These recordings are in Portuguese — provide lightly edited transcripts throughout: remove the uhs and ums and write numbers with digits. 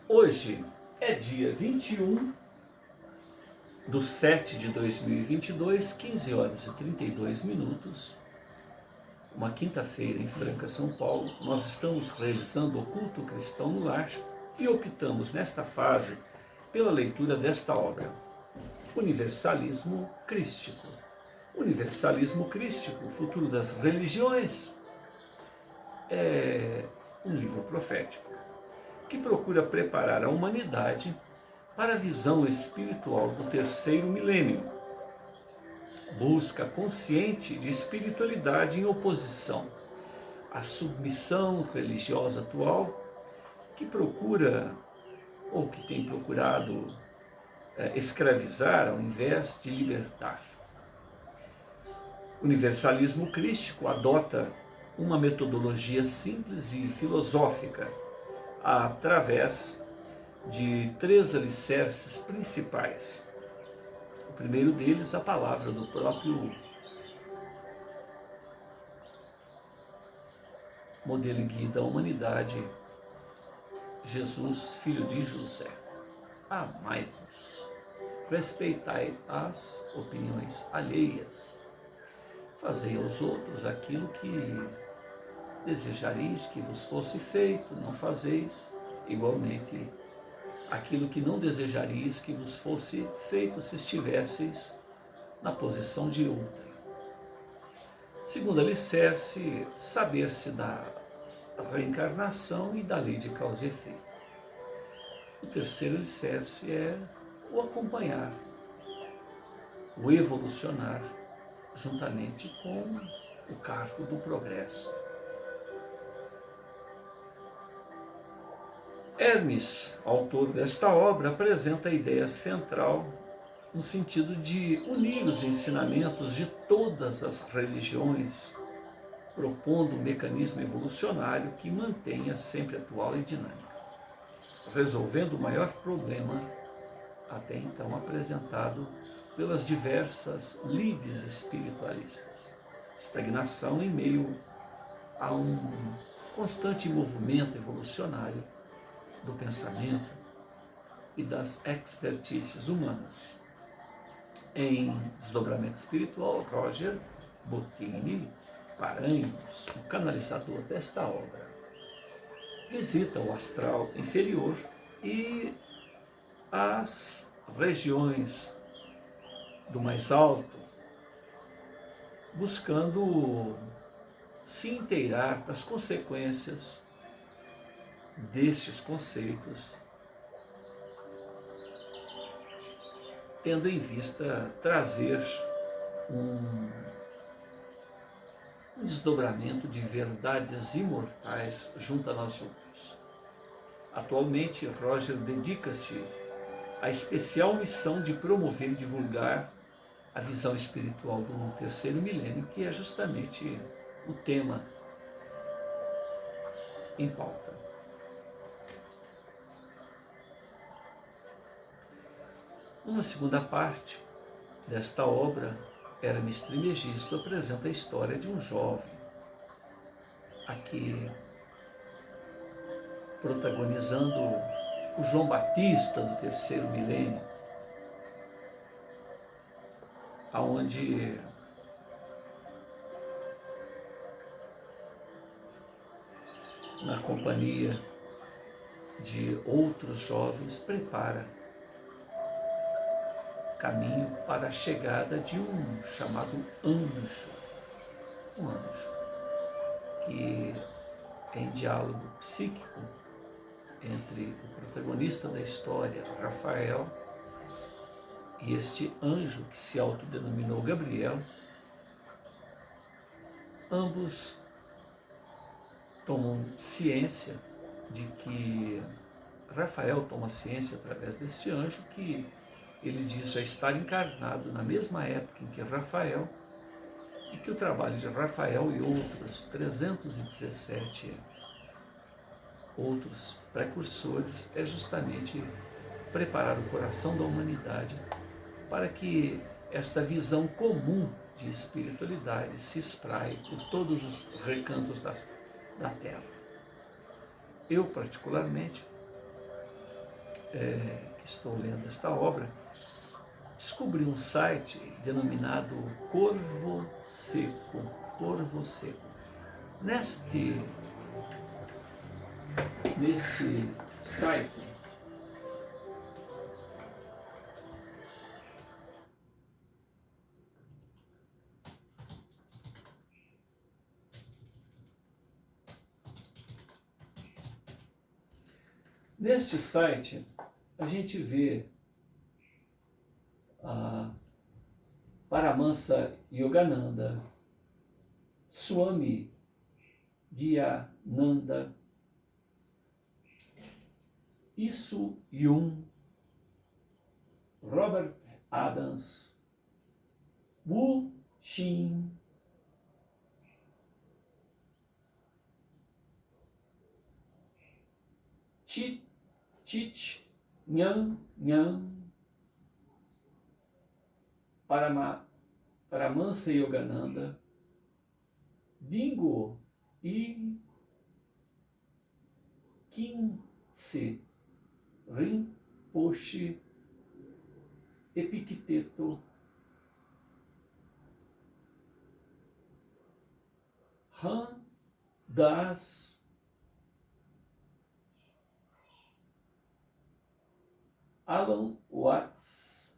Hoje é dia 21/7/2022, 15 horas e 32 minutos, uma quinta-feira em Franca, São Paulo. Nós estamos realizando o culto cristão no lar e optamos nesta fase pela leitura desta obra, Universalismo Crístico. Universalismo Crístico, o futuro das religiões, é um livro profético que procura preparar a humanidade para a visão espiritual do terceiro milênio. Busca consciente de espiritualidade em oposição à submissão religiosa atual, que procura, ou que tem procurado, escravizar ao invés de libertar. O universalismo crístico adota uma metodologia simples e filosófica através de 3 alicerces principais. O primeiro deles, a palavra do próprio modelo e guia da humanidade, Jesus, filho de José. Amai-vos, respeitai as opiniões alheias, fazei aos outros aquilo que desejareis que vos fosse feito, não fazeis igualmente aquilo que não desejareis que vos fosse feito se estivesseis na posição de outrem. Segundo alicerce, saber-se da reencarnação e da lei de causa e efeito. O terceiro alicerce é o acompanhar, o evolucionar, juntamente com o cargo do progresso. Hermes, autor desta obra, apresenta a ideia central no sentido de unir os ensinamentos de todas as religiões, propondo um mecanismo evolucionário que mantenha sempre atual e dinâmico, resolvendo o maior problema até então apresentado pelas diversas lides espiritualistas: estagnação em meio a um constante movimento evolucionário do pensamento e das expertices humanas. Em Desdobramento Espiritual, Roger Bottini Paranhos, o canalizador desta obra, visita o astral inferior e as regiões do mais alto, buscando se inteirar das consequências destes conceitos, tendo em vista trazer um desdobramento de verdades imortais junto a nós outros. Atualmente, Roger dedica-se à especial missão de promover e divulgar a visão espiritual do terceiro milênio, que é justamente o tema em pauta. Numa segunda parte desta obra, Hermes Trismegisto apresenta a história de um jovem, aqui protagonizando o João Batista do terceiro milênio, aonde na companhia de outros jovens prepara caminho para a chegada de um chamado anjo, um anjo que é em diálogo psíquico entre o protagonista da história, Rafael, e este anjo que se autodenominou Gabriel. Ambos tomam ciência de que Rafael toma ciência através deste anjo que ele diz já estar encarnado na mesma época em que Rafael, e que o trabalho de Rafael e outros 317 outros precursores é justamente preparar o coração da humanidade para que esta visão comum de espiritualidade se espraie por todos os recantos da Terra. Eu, particularmente, que estou lendo esta obra, descobri um site denominado Corvo Seco. Corvo Seco. Neste site, a gente vê a Paramahansa Yogananda, Swami Gyananda, Isu Yun, Robert Adams, Wu Xin, Chich Nyan Nyan, Paramahansa Yogananda, Dingo e Khyentse Rinpoche, Epicteto, Ram Das, Alan Watts,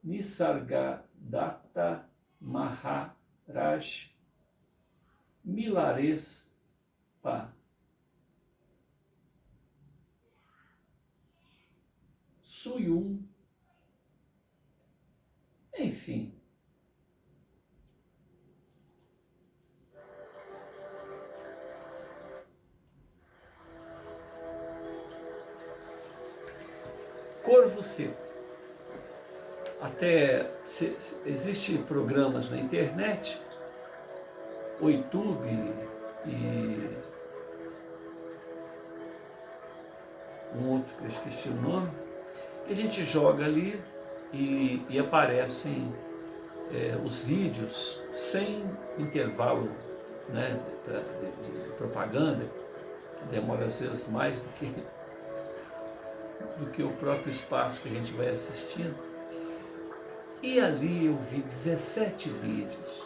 Nisargadatta Maharaj, Milarespa, Suyum, enfim. Corvo Seco. Até existem programas na internet, o YouTube e um outro que eu esqueci o nome, que a gente joga ali e aparecem os vídeos sem intervalo, né, de propaganda, que demora às vezes mais do que o próprio espaço que a gente vai assistindo. E ali eu vi 17 vídeos.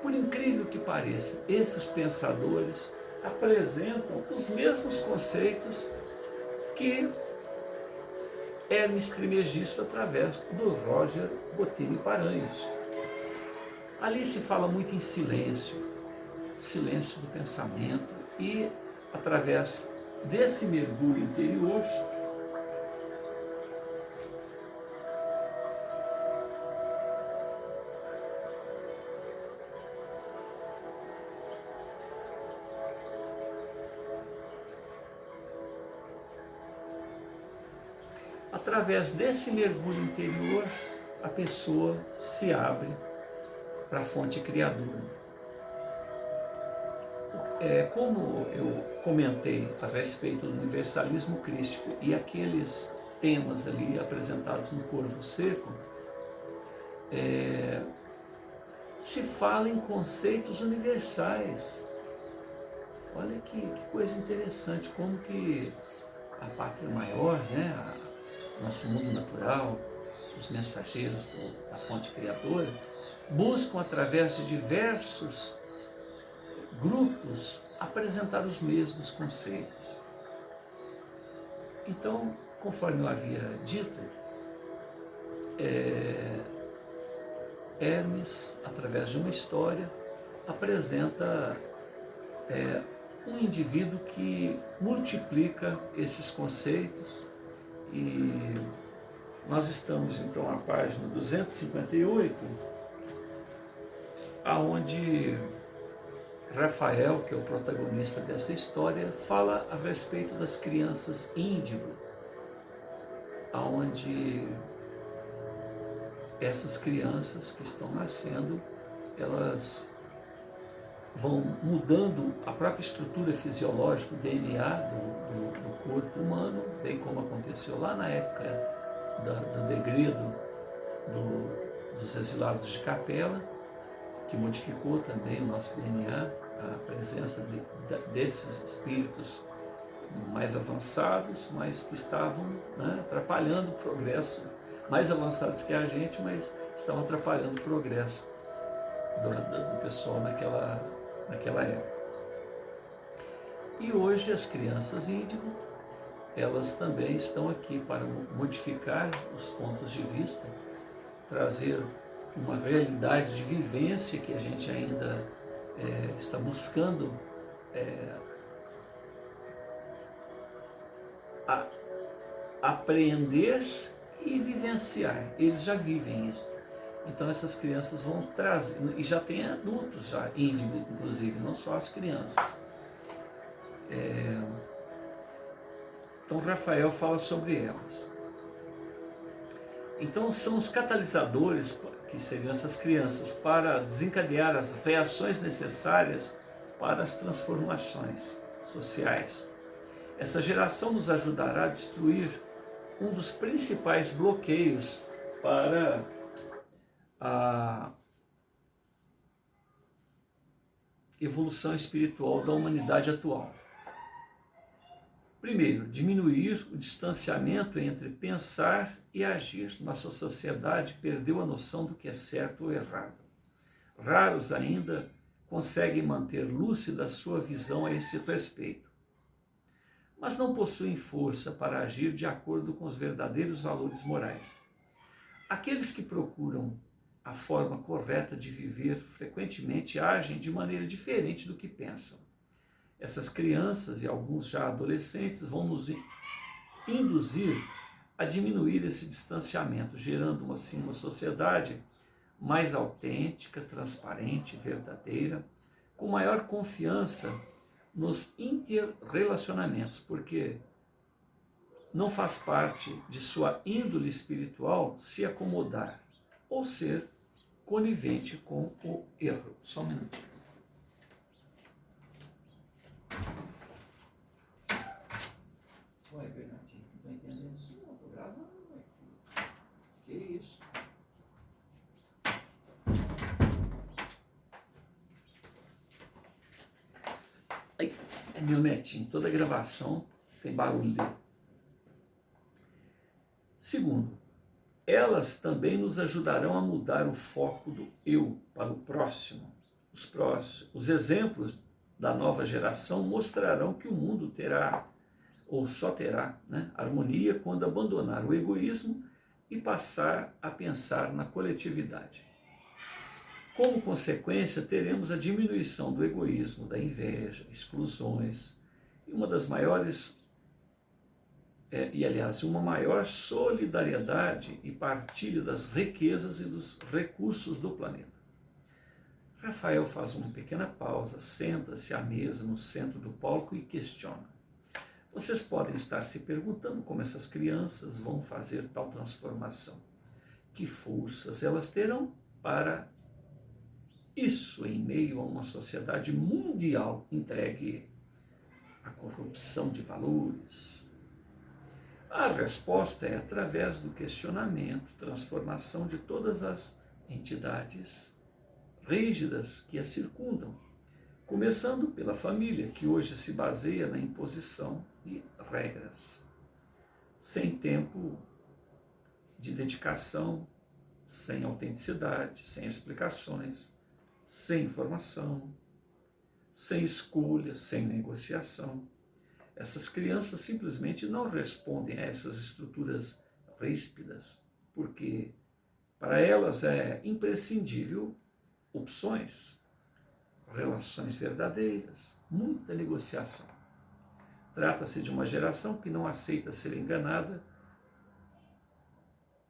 Por incrível que pareça, esses pensadores apresentam os mesmos conceitos que Hermes Trismegisto através do Roger Botelho Paranhos. Ali se fala muito em silêncio do pensamento, e através desse mergulho interior, a pessoa se abre para a fonte criadora. Como eu comentei a respeito do universalismo crístico e aqueles temas ali apresentados no Corvo Seco, se fala em conceitos universais. Olha que coisa interessante, como que a pátria maior, né, nosso mundo natural, os mensageiros da fonte criadora, buscam através de diversos grupos apresentar os mesmos conceitos. Então, conforme eu havia dito, Hermes, através de uma história, apresenta um indivíduo que multiplica esses conceitos, e nós estamos então na página 258, aonde Rafael, que é o protagonista dessa história, fala a respeito das crianças índigo, aonde essas crianças que estão nascendo, elas vão mudando a própria estrutura fisiológica, o DNA do corpo humano, bem como aconteceu lá na época do degredo dos exilados de Capela, que modificou também o nosso DNA, a presença desses espíritos mais avançados, mas que estavam, né, atrapalhando o progresso, mais avançados que a gente, mas estavam atrapalhando o progresso do pessoal naquela época. E hoje as crianças índigo, elas também estão aqui para modificar os pontos de vista, trazer uma realidade de vivência que a gente ainda está buscando apreender e vivenciar. Eles já vivem isso. Então essas crianças vão trazer, e já tem adultos já, índigo inclusive, não só as crianças. Então Rafael fala sobre elas. Então são os catalisadores, que seriam essas crianças, para desencadear as reações necessárias para as transformações sociais. Essa geração nos ajudará a destruir um dos principais bloqueios para a evolução espiritual da humanidade atual. Primeiro, diminuir o distanciamento entre pensar e agir. Nossa sociedade perdeu a noção do que é certo ou errado. Raros ainda conseguem manter lúcida a sua visão a esse respeito, mas não possuem força para agir de acordo com os verdadeiros valores morais. Aqueles que procuram a forma correta de viver frequentemente agem de maneira diferente do que pensam. Essas crianças e alguns já adolescentes vão nos induzir a diminuir esse distanciamento, gerando assim uma sociedade mais autêntica, transparente, verdadeira, com maior confiança nos interrelacionamentos, porque não faz parte de sua índole espiritual se acomodar ou ser conivente com o erro. Só um minuto. Ué, Bernardinho, não estou entendendo isso não, estou gravando, ué. Que isso? Ai, é meu netinho, toda gravação tem barulho dele. Segundo, elas também nos ajudarão a mudar o foco do eu para o próximo. Os exemplos da nova geração mostrarão que o mundo terá, ou só terá, harmonia quando abandonar o egoísmo e passar a pensar na coletividade. Como consequência, teremos a diminuição do egoísmo, da inveja, exclusões, e uma maior solidariedade e partilha das riquezas e dos recursos do planeta. Rafael faz uma pequena pausa, senta-se à mesa no centro do palco e questiona. Vocês podem estar se perguntando como essas crianças vão fazer tal transformação. Que forças elas terão para isso em meio a uma sociedade mundial entregue à corrupção de valores? A resposta é através do questionamento, transformação de todas as entidades rígidas que a circundam, começando pela família, que hoje se baseia na imposição de regras, sem tempo de dedicação, sem autenticidade, sem explicações, sem informação, sem escolha, sem negociação. Essas crianças simplesmente não respondem a essas estruturas ríspidas, porque para elas é imprescindível opções, relações verdadeiras, muita negociação. Trata-se de uma geração que não aceita ser enganada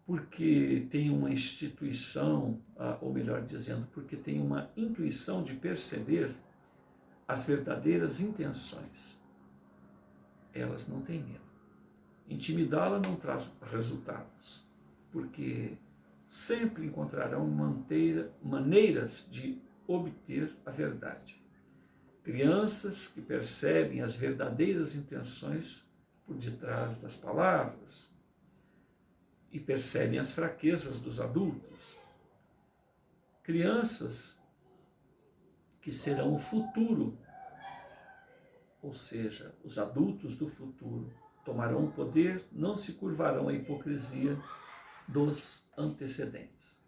porque tem uma instituição, ou melhor dizendo, porque tem uma intuição de perceber as verdadeiras intenções. Elas não têm medo. Intimidá-la não traz resultados, porque sempre encontrarão maneiras de obter a verdade. Crianças que percebem as verdadeiras intenções por detrás das palavras e percebem as fraquezas dos adultos. Crianças que serão o futuro, ou seja, os adultos do futuro, tomarão o poder, não se curvarão à hipocrisia dos antecedentes.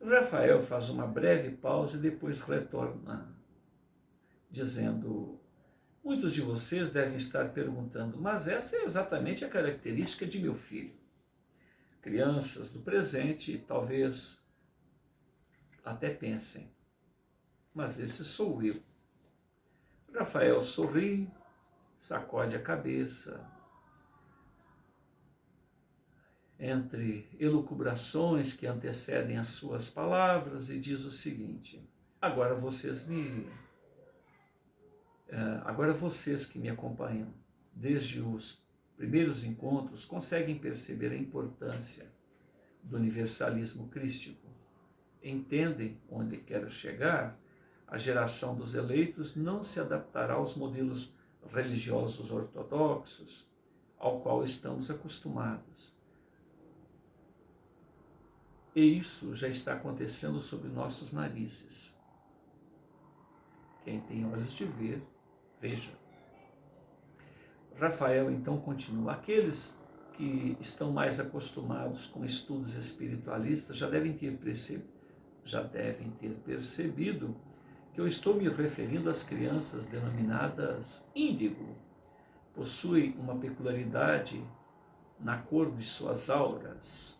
Rafael faz uma breve pausa e depois retorna, dizendo: muitos de vocês devem estar perguntando, mas essa é exatamente a característica de meu filho. Crianças do presente talvez até pensem, mas esse sou eu. Rafael sorri, sacode a cabeça, entre elucubrações que antecedem as suas palavras, e diz o seguinte: agora vocês que me acompanham desde os primeiros encontros conseguem perceber a importância do universalismo crístico. Entendem onde quero chegar? A geração dos eleitos não se adaptará aos modelos religiosos ortodoxos ao qual estamos acostumados. E isso já está acontecendo sob nossos narizes. Quem tem olhos de ver, veja. Rafael então continua: aqueles que estão mais acostumados com estudos espiritualistas já devem ter percebido que eu estou me referindo às crianças denominadas índigo. Possuem uma peculiaridade na cor de suas auras.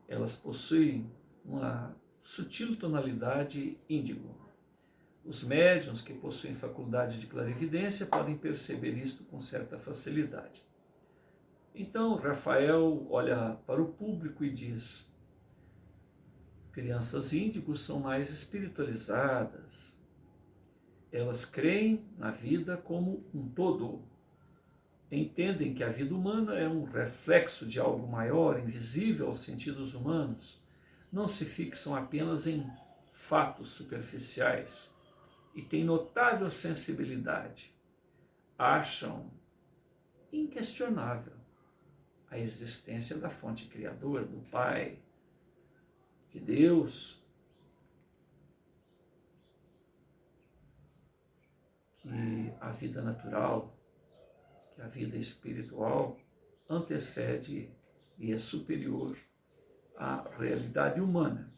Elas possuem uma sutil tonalidade índigo. Os médiuns que possuem faculdade de clarividência podem perceber isto com certa facilidade. Então, Rafael olha para o público e diz: crianças índigos são mais espiritualizadas. Elas creem na vida como um todo. Entendem que a vida humana é um reflexo de algo maior, invisível aos sentidos humanos. Não se fixam apenas em fatos superficiais e têm notável sensibilidade. Acham inquestionável a existência da fonte criadora, do Pai, de Deus, que a vida natural, que a vida espiritual antecede e é superior à realidade humana.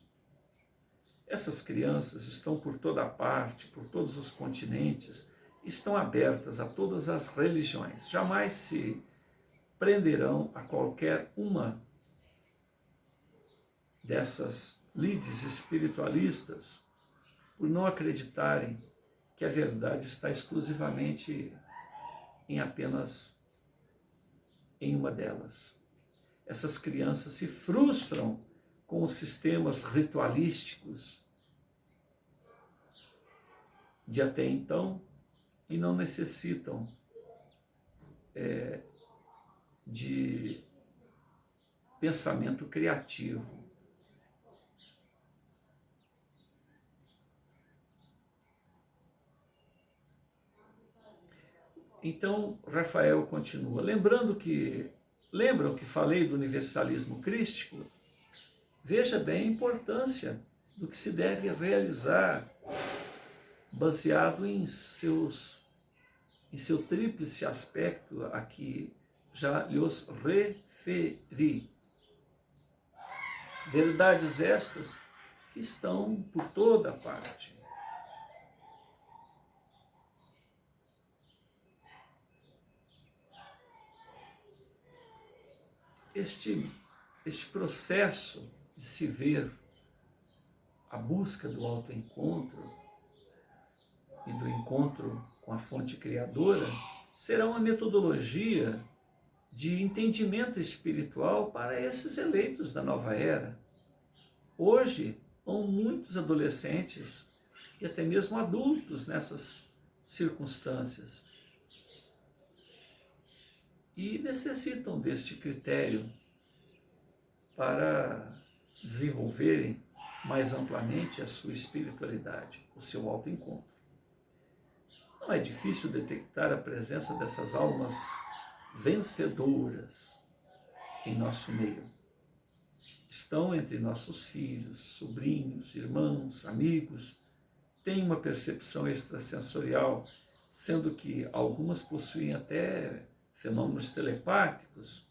Essas crianças estão por toda parte, por todos os continentes, estão abertas a todas as religiões, jamais se prenderão a qualquer uma dessas lides espiritualistas por não acreditarem que a verdade está exclusivamente apenas em uma delas. Essas crianças se frustram com os sistemas ritualísticos de até então e não necessitam de pensamento criativo. Então, Rafael continua: lembram que falei do universalismo crístico? Veja bem a importância do que se deve realizar, baseado em seu tríplice aspecto a que já lhes referi. Verdades estas que estão por toda parte. Este processo de se ver, a busca do autoencontro e do encontro com a fonte criadora, será uma metodologia de entendimento espiritual para esses eleitos da nova era. Hoje, há muitos adolescentes e até mesmo adultos nessas circunstâncias e necessitam deste critério para desenvolverem mais amplamente a sua espiritualidade, o seu autoencontro. Não é difícil detectar a presença dessas almas vencedoras em nosso meio. Estão entre nossos filhos, sobrinhos, irmãos, amigos, têm uma percepção extrasensorial sendo que algumas possuem até fenômenos telepáticos,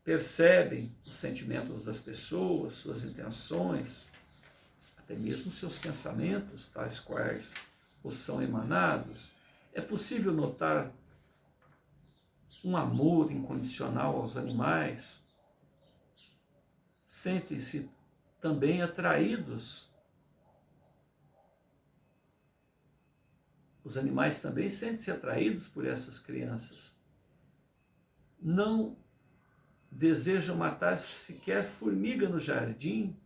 percebem os sentimentos das pessoas, suas intenções, até mesmo seus pensamentos, tais quais os são emanados. É possível notar um amor incondicional aos animais, sentem-se também atraídos. Os animais também sentem-se atraídos por essas crianças. Não desejam matar sequer formiga no jardim,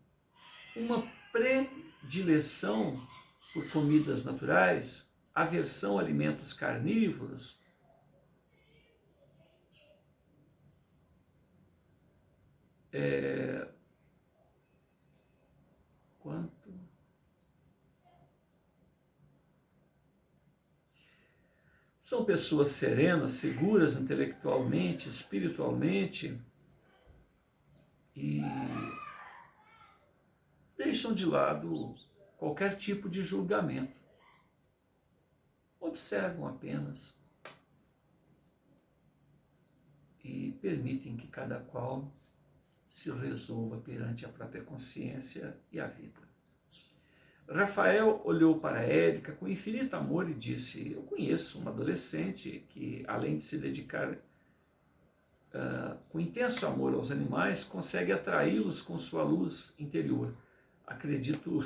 uma predileção por comidas naturais, aversão a alimentos carnívoros. São pessoas serenas, seguras intelectualmente, espiritualmente, e deixam de lado qualquer tipo de julgamento. Observam apenas e permitem que cada qual se resolva perante a própria consciência e a vida. Rafael olhou para Érica com infinito amor e disse: eu conheço uma adolescente que, além de se dedicar com intenso amor aos animais, consegue atraí-los com sua luz interior. Acredito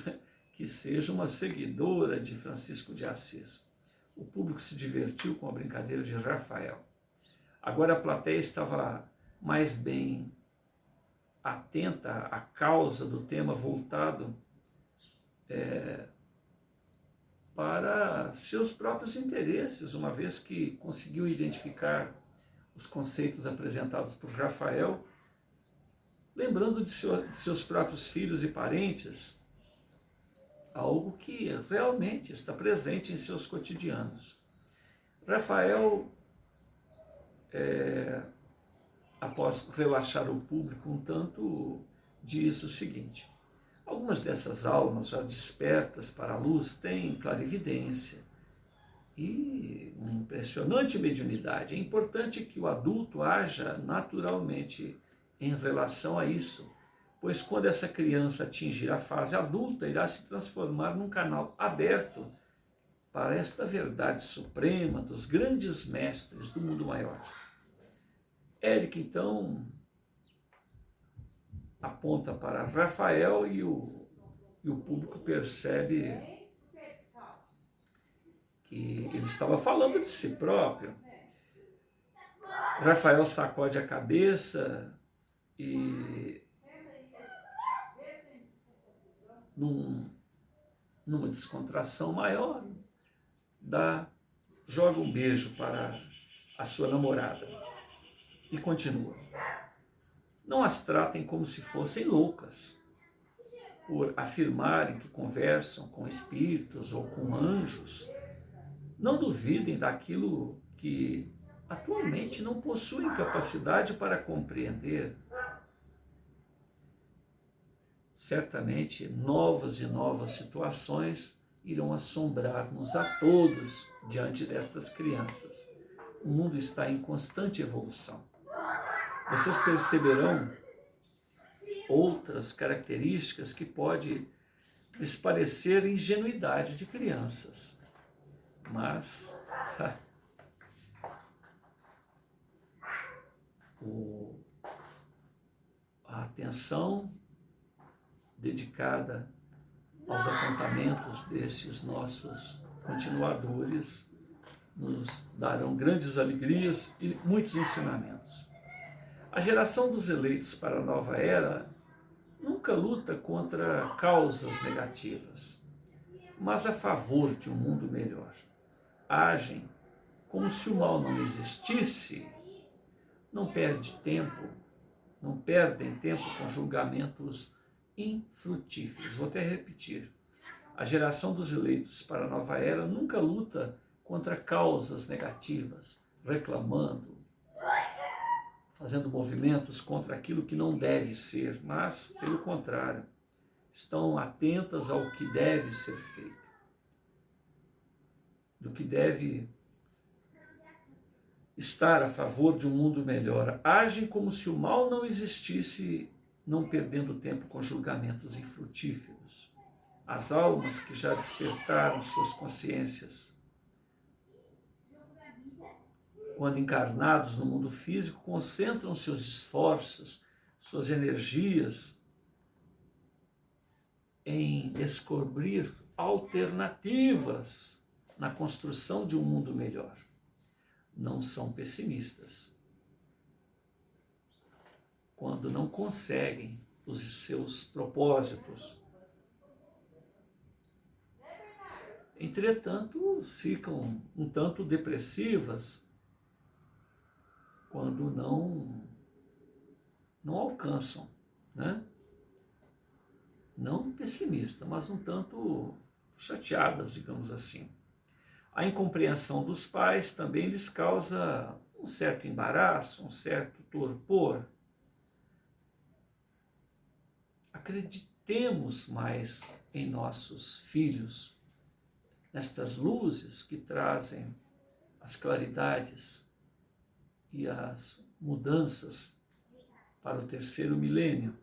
que seja uma seguidora de Francisco de Assis. O público se divertiu com a brincadeira de Rafael. Agora a plateia estava mais bem atenta à causa do tema voltado para seus próprios interesses, uma vez que conseguiu identificar os conceitos apresentados por Rafael, lembrando de seus próprios filhos e parentes, algo que realmente está presente em seus cotidianos. Rafael, após relaxar o público um tanto, diz o seguinte: algumas dessas almas já despertas para a luz têm clarividência e uma impressionante mediunidade. É importante que o adulto haja naturalmente em relação a isso, pois quando essa criança atingir a fase adulta, irá se transformar num canal aberto para esta verdade suprema dos grandes mestres do mundo maior. Érica, então, aponta para Rafael e o público percebe que ele estava falando de si próprio. Rafael sacode a cabeça e, numa descontração maior, joga um beijo para a sua namorada e continua: não as tratem como se fossem loucas, por afirmarem que conversam com espíritos ou com anjos. Não duvidem daquilo que atualmente não possuem capacidade para compreender. Certamente novas e novas situações irão assombrar-nos a todos diante destas crianças. O mundo está em constante evolução. Vocês perceberão outras características que pode lhes parecer ingenuidade de crianças, mas a atenção dedicada aos apontamentos desses nossos continuadores nos darão grandes alegrias e muitos ensinamentos. A geração dos eleitos para a nova era nunca luta contra causas negativas, mas a favor de um mundo melhor. Agem como se o mal não existisse, não perdem tempo com julgamentos infrutíferos. Vou até repetir. A geração dos eleitos para a nova era nunca luta contra causas negativas, reclamando, fazendo movimentos contra aquilo que não deve ser, mas, pelo contrário, estão atentas ao que deve ser feito, do que deve estar a favor de um mundo melhor, agem como se o mal não existisse, não perdendo tempo com julgamentos infrutíferos. As almas que já despertaram suas consciências, quando encarnados no mundo físico, concentram seus esforços, suas energias em descobrir alternativas na construção de um mundo melhor. Não são pessimistas quando não conseguem os seus propósitos. Entretanto, ficam um tanto depressivas quando não alcançam, né? Não pessimista, mas um tanto chateadas, digamos assim. A incompreensão dos pais também lhes causa um certo embaraço, um certo torpor. Acreditemos mais em nossos filhos, nestas luzes que trazem as claridades e as mudanças para o terceiro milênio.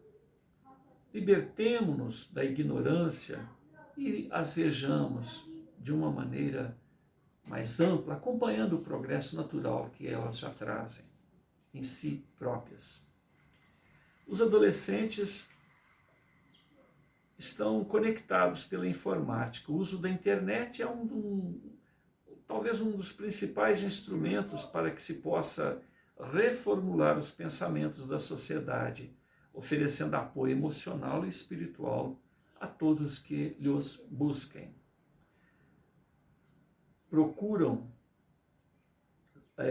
Libertemo-nos da ignorância e as vejamos de uma maneira mais ampla, acompanhando o progresso natural que elas já trazem em si próprias. Os adolescentes estão conectados pela informática. O uso da internet é talvez um dos principais instrumentos para que se possa reformular os pensamentos da sociedade, oferecendo apoio emocional e espiritual a todos que lhes busquem. Procuram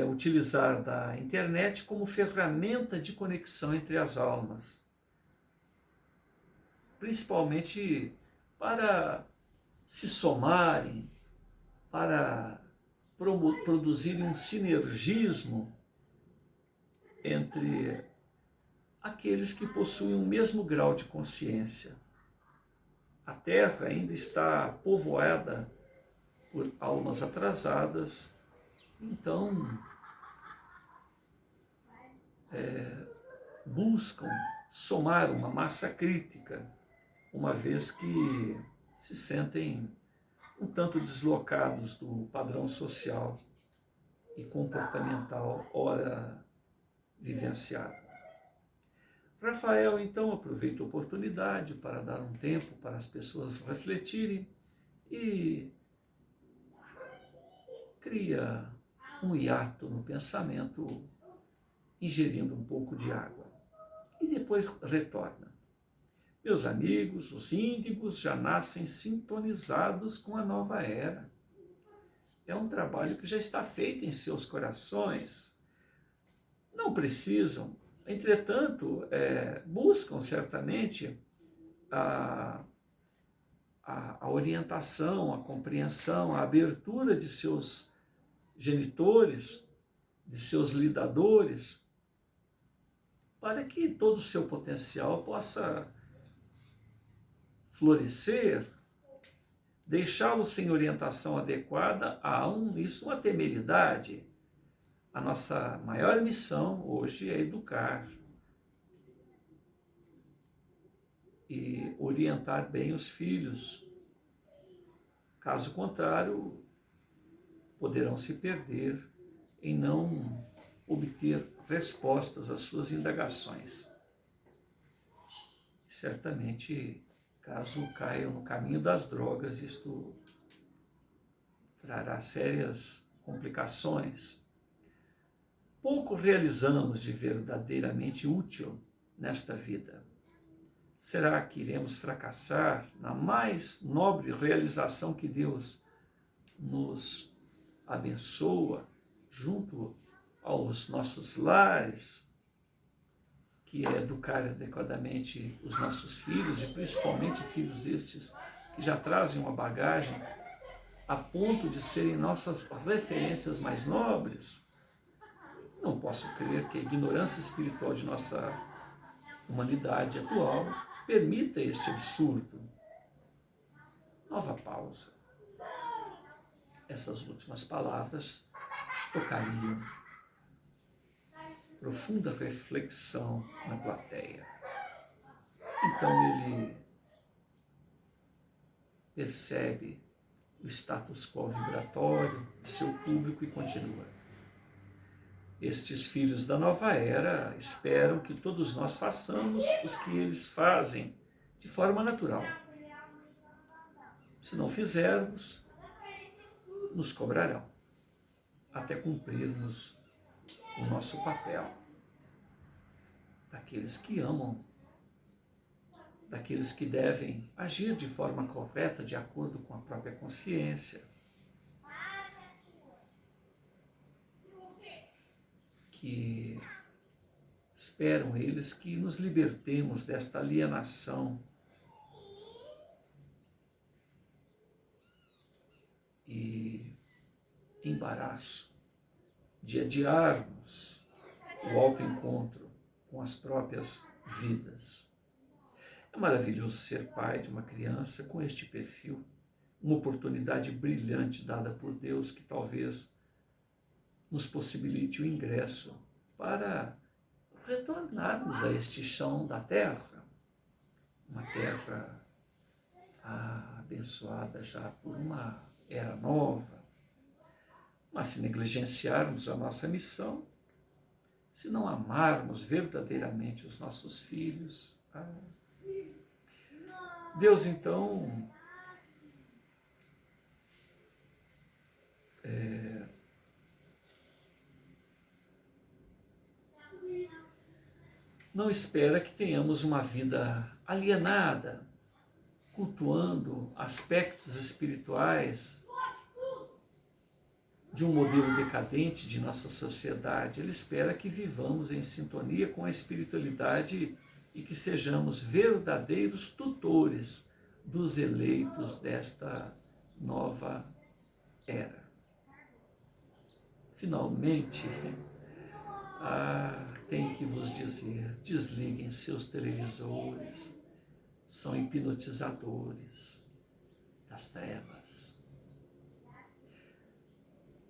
utilizar da internet como ferramenta de conexão entre as almas, principalmente para se somarem, para produzirem um sinergismo entre aqueles que possuem o mesmo grau de consciência. A Terra ainda está povoada por almas atrasadas, então buscam somar uma massa crítica, uma vez que se sentem um tanto deslocados do padrão social e comportamental ora vivenciado. Rafael, então, aproveita a oportunidade para dar um tempo para as pessoas refletirem e cria um hiato no pensamento, ingerindo um pouco de água. E depois retorna. Meus amigos, os índigos já nascem sintonizados com a nova era. É um trabalho que já está feito em seus corações. Não precisam, entretanto, buscam certamente a orientação, a compreensão, a abertura de seus genitores, de seus lidadores, para que todo o seu potencial possa florescer. Deixá-lo sem orientação adequada, isso uma temeridade. A nossa maior missão hoje é educar e orientar bem os filhos. Caso contrário, poderão se perder em não obter respostas às suas indagações. Certamente, caso caiam no caminho das drogas, isto trará sérias complicações. Pouco realizamos de verdadeiramente útil nesta vida. Será que iremos fracassar na mais nobre realização que Deus nos abençoa junto aos nossos lares, que é educar adequadamente os nossos filhos, e principalmente filhos estes que já trazem uma bagagem a ponto de serem nossas referências mais nobres? Não posso crer que a ignorância espiritual de nossa humanidade atual permita este absurdo. Nova pausa. Essas últimas palavras tocariam profunda reflexão na plateia. Então ele percebe o status quo vibratório de seu público e continua. Estes filhos da nova era esperam que todos nós façamos os que eles fazem de forma natural. Se não fizermos, nos cobrarão, até cumprirmos o nosso papel. Daqueles que amam, daqueles que devem agir de forma correta, de acordo com a própria consciência, que esperam eles que nos libertemos desta alienação e embaraço de adiarmos o autoencontro com as próprias vidas. É maravilhoso ser pai de uma criança com este perfil, uma oportunidade brilhante dada por Deus que talvez nos possibilite o ingresso para retornarmos a este chão da terra, uma terra abençoada já por uma era nova. Mas se negligenciarmos a nossa missão, se não amarmos verdadeiramente os nossos filhos, Deus então não espera que tenhamos uma vida alienada, cultuando aspectos espirituais de um modelo decadente de nossa sociedade. Ele espera que vivamos em sintonia com a espiritualidade e que sejamos verdadeiros tutores dos eleitos desta nova era. Finalmente, tenho que vos dizer, desliguem seus televisores, são hipnotizadores das trevas.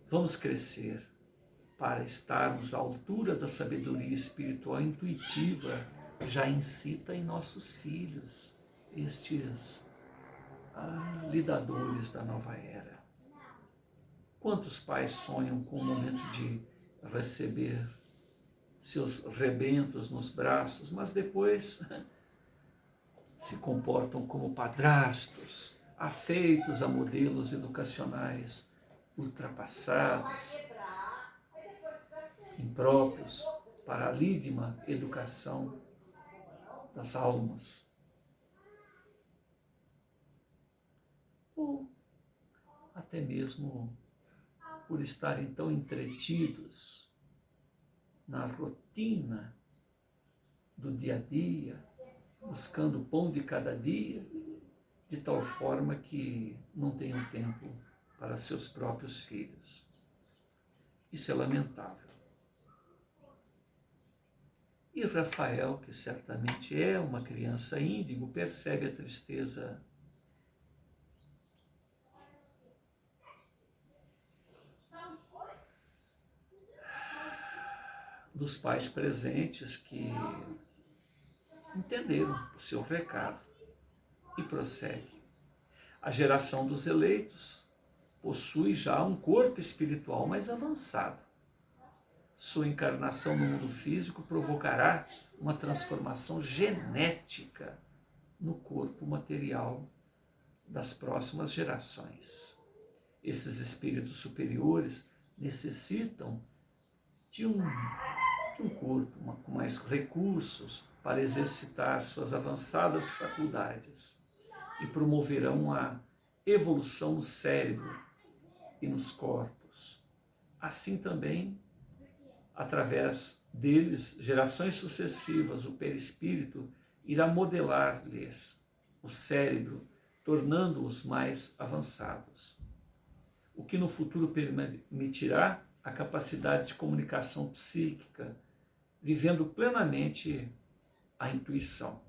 Vamos crescer para estarmos à altura da sabedoria espiritual intuitiva que já incita em nossos filhos, estes lidadores da nova era. Quantos pais sonham com o momento de receber seus rebentos nos braços, mas depois se comportam como padrastos, afeitos a modelos educacionais ultrapassados, impróprios para a lídima educação das almas. Ou até mesmo por estarem tão entretidos na rotina do dia a dia, buscando o pão de cada dia, de tal forma que não tenham tempo para seus próprios filhos. Isso é lamentável. E Rafael, que certamente é uma criança índigo, percebe a tristeza dos pais presentes que entenderam o seu recado e prossegue. A geração dos eleitos possui já um corpo espiritual mais avançado. Sua encarnação no mundo físico provocará uma transformação genética no corpo material das próximas gerações. Esses espíritos superiores necessitam de um corpo com mais recursos para exercitar suas avançadas faculdades e promoverão a evolução no cérebro e nos corpos. Assim também, através deles, gerações sucessivas, o perispírito irá modelar-lhes o cérebro, tornando-os mais avançados, o que no futuro permitirá a capacidade de comunicação psíquica, vivendo plenamente a intuição.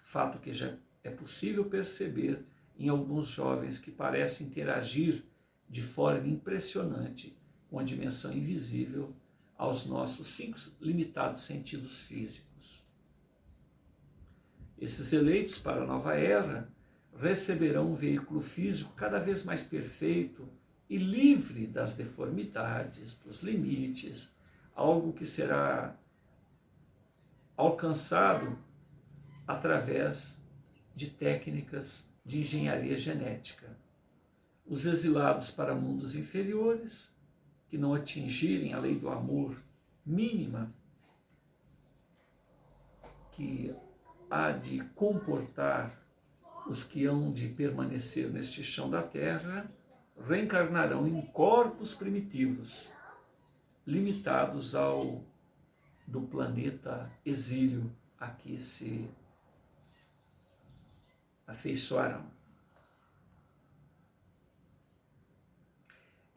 Fato que já é possível perceber em alguns jovens que parecem interagir de forma impressionante com a dimensão invisível aos nossos 5 limitados sentidos físicos. Esses eleitos para a nova era receberão um veículo físico cada vez mais perfeito e livre das deformidades, dos limites, algo que será alcançado através de técnicas de engenharia genética. Os exilados para mundos inferiores, que não atingirem a lei do amor mínima, que há de comportar os que hão de permanecer neste chão da terra, reencarnarão em corpos primitivos, limitados ao do planeta exílio a que se afeiçoarão.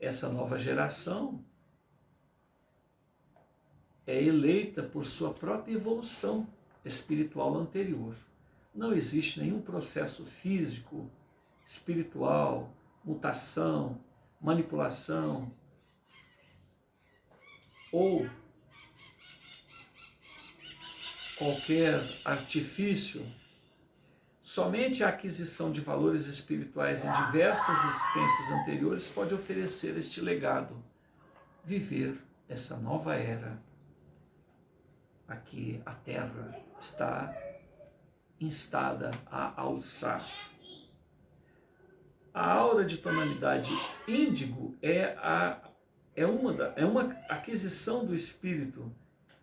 Essa nova geração é eleita por sua própria evolução espiritual anterior. Não existe nenhum processo físico, espiritual, mutação, manipulação ou qualquer artifício. Somente a aquisição de valores espirituais em diversas existências anteriores pode oferecer este legado, viver essa nova era a que a Terra está instada a alçar. A aura de tonalidade índigo é uma aquisição do espírito,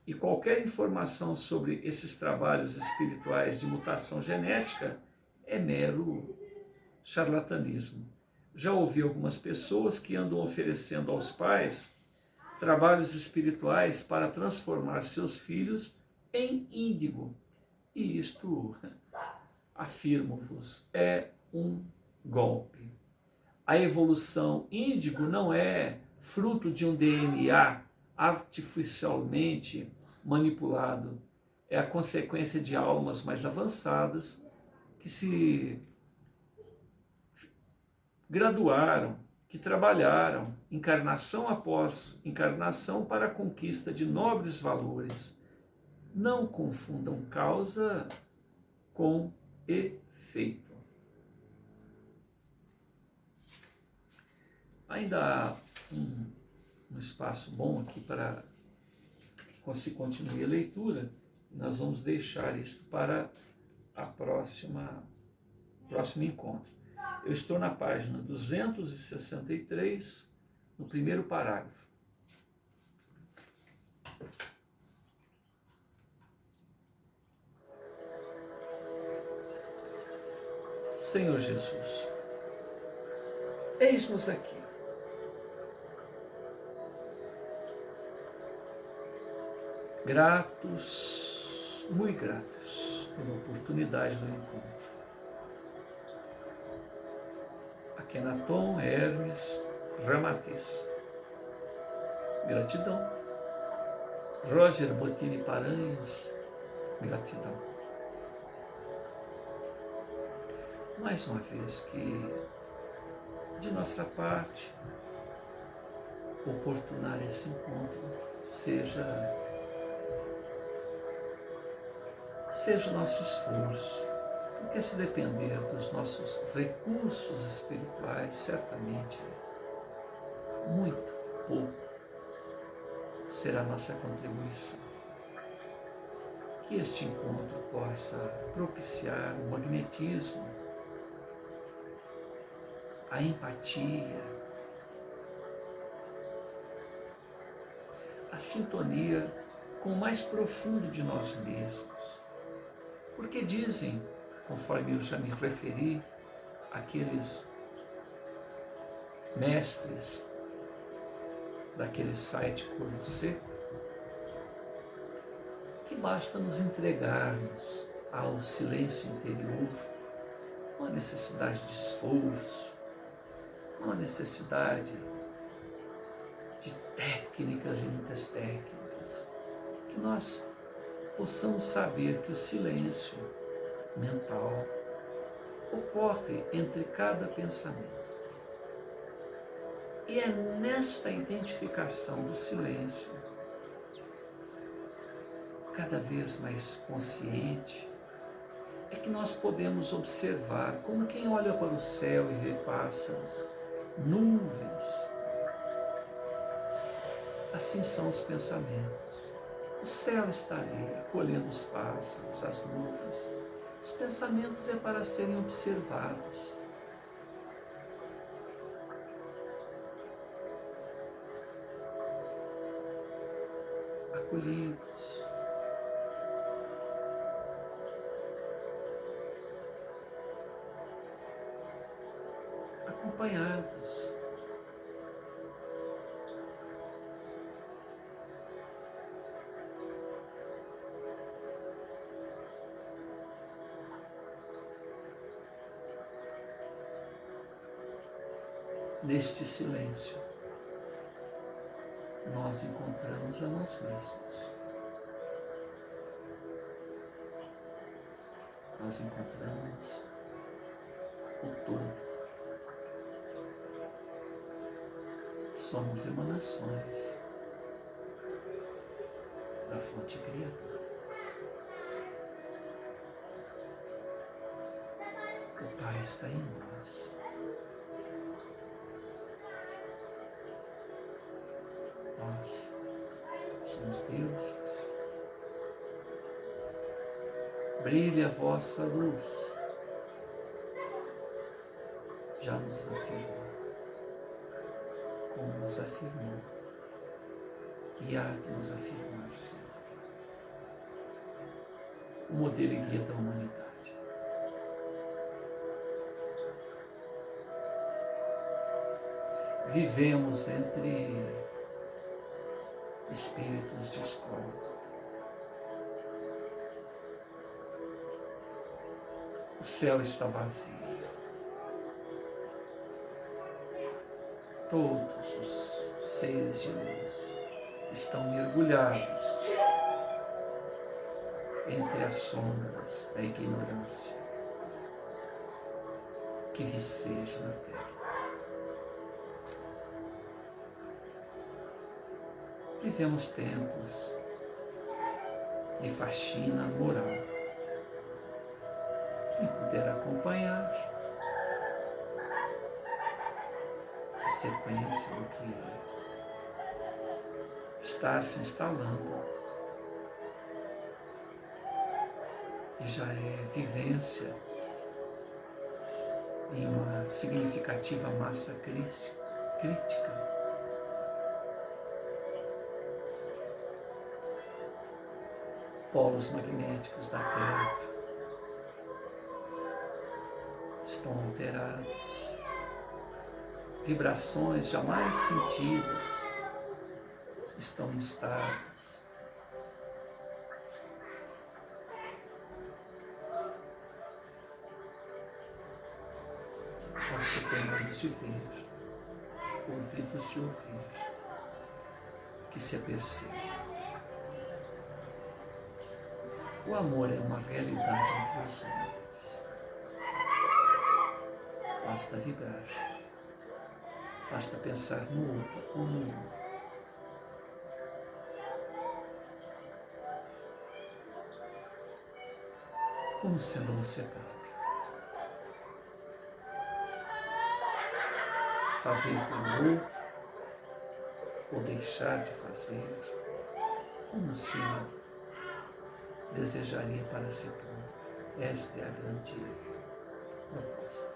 e qualquer informação sobre esses trabalhos espirituais de mutação genética é mero charlatanismo. Já ouvi algumas pessoas que andam oferecendo aos pais trabalhos espirituais para transformar seus filhos em índigo. E isto, afirmo-vos, é um golpe. A evolução índigo não é fruto de um DNA artificialmente manipulado. É a consequência de almas mais avançadas que se graduaram, que trabalharam encarnação após encarnação para a conquista de nobres valores. Não confundam causa com efeito. Ainda há um espaço bom aqui para que se continue a leitura. Nós vamos deixar isso para a próximo encontro. Eu estou na página 263, no primeiro parágrafo. Senhor Jesus, eis-nos aqui. Gratos, muito gratos pela oportunidade do encontro. Akhenaton, Hermes, Ramatiz. Gratidão. Roger Bottini Paranhos, gratidão. Mais uma vez que, de nossa parte, oportunar esse encontro seja o nosso esforço, porque se depender dos nossos recursos espirituais, certamente muito pouco será a nossa contribuição. Que este encontro possa propiciar o magnetismo, a empatia, a sintonia com o mais profundo de nós mesmos. Porque dizem, conforme eu já me referi, aqueles mestres daquele site Corvo Seco, que basta nos entregarmos ao silêncio interior, não há necessidade de esforço, não há necessidade de técnicas e muitas técnicas, que nós possamos saber que o silêncio mental ocorre entre cada pensamento. E é nesta identificação do silêncio cada vez mais consciente, é que nós podemos observar como quem olha para o céu e vê pássaros, nuvens. Assim são os pensamentos. O céu está ali, acolhendo os pássaros, as nuvens. Os pensamentos é para serem observados. Acolhidos. Acompanhados. Neste silêncio, nós encontramos a nós mesmos. Nós encontramos o todo. Somos emanações da fonte criadora. O Pai está em nós. Nós somos deuses. Brilhe a vossa luz. Já nos afirmou, como nos afirmou, e há de nos afirmar sempre. O modelo e guia da humanidade. Vivemos entre espíritos de escola. O céu está vazio. Todos os seres de luz estão mergulhados entre as sombras da ignorância que viceja na terra. Vivemos tempos de faxina moral. Quem puder acompanhar a sequência do que está se instalando e já é vivência em uma significativa massa crítica. Polos magnéticos da Terra estão alterados. Vibrações jamais sentidas estão instáveis. Nós que temos de ver, ouvidos de ouvir, que se apercebam. O amor é uma realidade entre os homens. Basta vibrar. Basta pensar no outro como um. Como sendo você próprio. Fazer pelo outro ou deixar de fazer como se desejaria para si próprio. Esta é a grande proposta.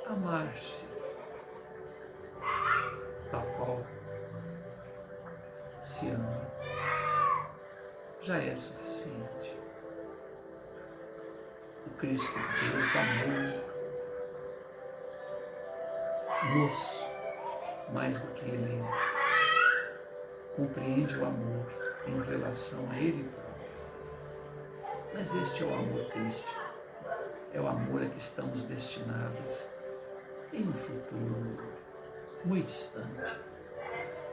Amar-se tal qual se ama já é suficiente. O Cristo de Deus amou-nos mais do que Ele compreende o amor em relação a Ele próprio. Mas este é o amor crístico, é o amor a que estamos destinados em um futuro muito distante,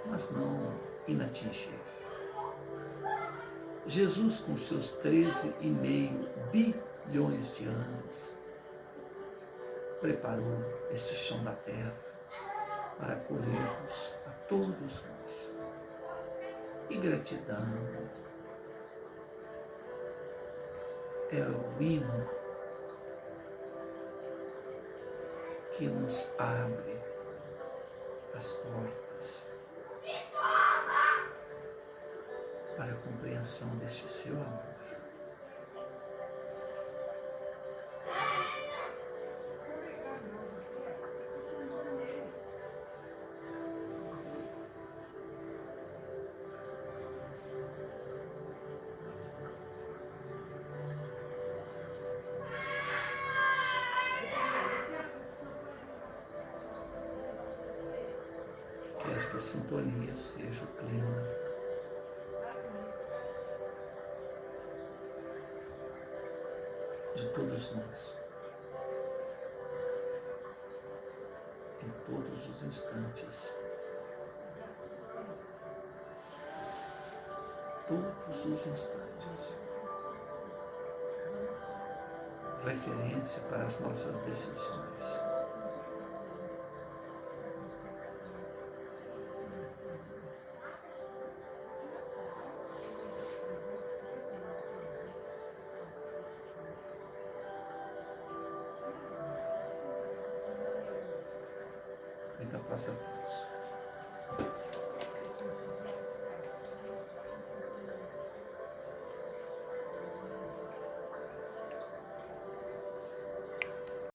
mas não inatingível. Jesus, com seus 13,5 bilhões de anos, preparou este chão da terra para acolher-nos a todos nós. E gratidão é o hino que nos abre as portas para a compreensão deste seu amor. Que esta sintonia seja o clima de todos nós, em todos os instantes, todos os instantes, referência para as nossas decisões. Muita paz a todos.